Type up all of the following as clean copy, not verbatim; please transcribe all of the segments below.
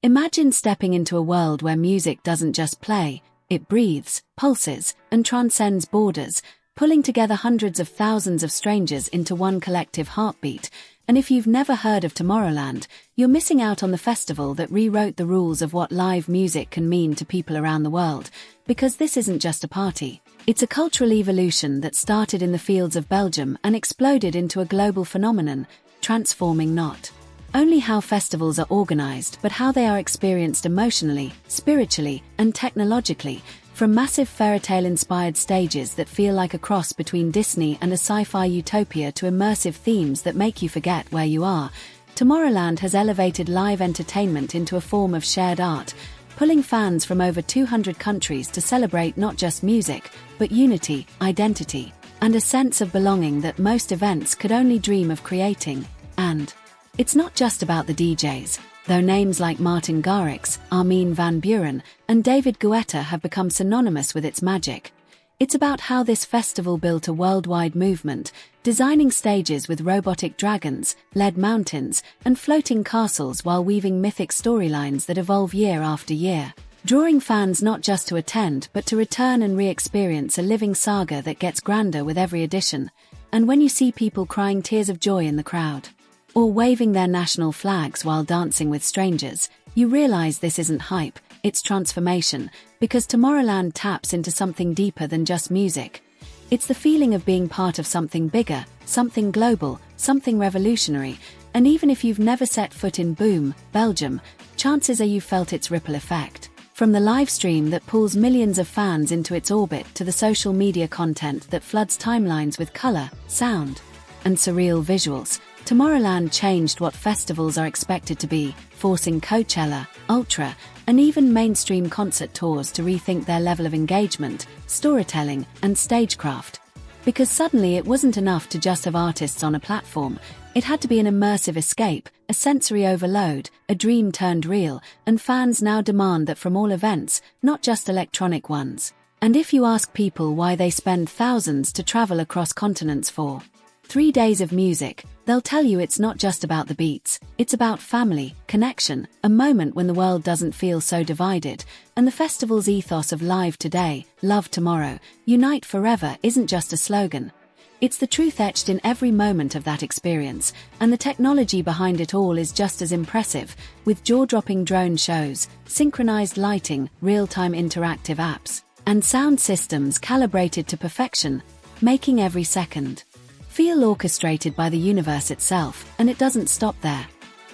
Imagine stepping into a world where music doesn't just play, it breathes, pulses, and transcends borders, pulling together hundreds of thousands of strangers into one collective heartbeat. And if you've never heard of Tomorrowland, you're missing out on the festival that rewrote the rules of what live music can mean to people around the world. Because this isn't just a party. It's a cultural evolution that started in the fields of Belgium and exploded into a global phenomenon, transforming not only how festivals are organized but how they are experienced emotionally, spiritually, and technologically, from massive fairytale-inspired stages that feel like a cross between Disney and a sci-fi utopia to immersive themes that make you forget where you are. Tomorrowland has elevated live entertainment into a form of shared art, pulling fans from over 200 countries to celebrate not just music, but unity, identity, and a sense of belonging that most events could only dream of creating. And it's not just about the DJs, though names like Martin Garrix, Armin van Buuren, and David Guetta have become synonymous with its magic. It's about how this festival built a worldwide movement, designing stages with robotic dragons, lead mountains, and floating castles while weaving mythic storylines that evolve year after year, drawing fans not just to attend but to return and re-experience a living saga that gets grander with every edition. And when you see people crying tears of joy in the crowd, or waving their national flags while dancing with strangers, you realize this isn't hype, it's transformation, because Tomorrowland taps into something deeper than just music. It's the feeling of being part of something bigger, something global, something revolutionary, and even if you've never set foot in Boom, Belgium, chances are you've felt its ripple effect. From the live stream that pulls millions of fans into its orbit to the social media content that floods timelines with color, sound, and surreal visuals, Tomorrowland changed what festivals are expected to be, forcing Coachella, Ultra, and even mainstream concert tours to rethink their level of engagement, storytelling, and stagecraft. Because suddenly it wasn't enough to just have artists on a platform, it had to be an immersive escape, a sensory overload, a dream turned real, and fans now demand that from all events, not just electronic ones. And if you ask people why they spend thousands to travel across continents for 3 days of music, they'll tell you it's not just about the beats, it's about family, connection, a moment when the world doesn't feel so divided, and the festival's ethos of live today, love tomorrow, unite forever isn't just a slogan. It's the truth etched in every moment of that experience, and the technology behind it all is just as impressive, with jaw-dropping drone shows, synchronized lighting, real-time interactive apps, and sound systems calibrated to perfection, making every second feel orchestrated by the universe itself, and it doesn't stop there.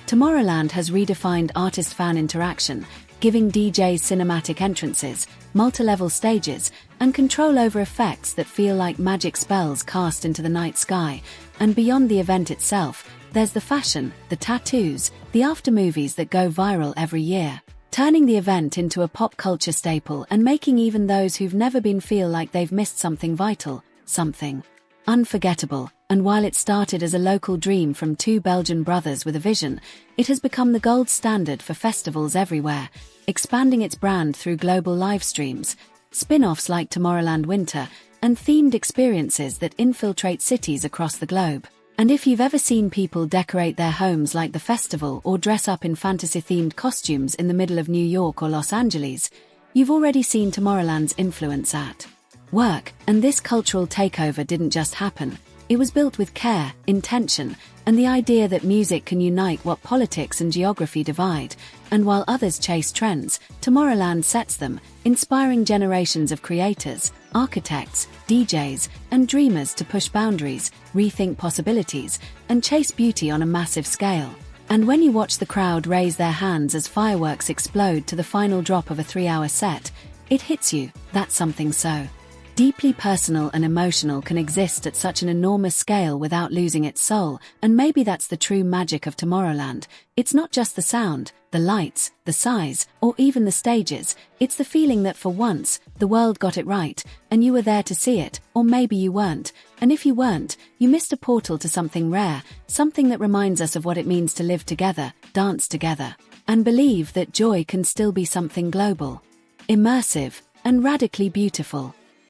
Tomorrowland has redefined artist-fan interaction, giving DJs cinematic entrances, multi-level stages, and control over effects that feel like magic spells cast into the night sky. And beyond the event itself, there's the fashion, the tattoos, the aftermovies that go viral every year, turning the event into a pop culture staple and making even those who've never been feel like they've missed something vital, something unforgettable. And while it started as a local dream from two Belgian brothers with a vision, it has become the gold standard for festivals everywhere, expanding its brand through global live streams, spin-offs like Tomorrowland Winter, and themed experiences that infiltrate cities across the globe. And if you've ever seen people decorate their homes like the festival or dress up in fantasy-themed costumes in the middle of New York or Los Angeles, you've already seen Tomorrowland's influence at work. And this cultural takeover didn't just happen. It was built with care, intention, and the idea that music can unite what politics and geography divide. And while others chase trends, Tomorrowland sets them, inspiring generations of creators, architects, DJs, and dreamers to push boundaries, rethink possibilities, and chase beauty on a massive scale. And when you watch the crowd raise their hands as fireworks explode to the final drop of a 3-hour set, it hits you that something so deeply personal and emotional can exist at such an enormous scale without losing its soul. And maybe that's the true magic of Tomorrowland. It's not just the sound, the lights, the size, or even the stages. It's the feeling that for once, the world got it right, and you were there to see it, or maybe you weren't. And if you weren't, you missed a portal to something rare, something that reminds us of what it means to live together, dance together, and believe that joy can still be something global, immersive, and radically beautiful.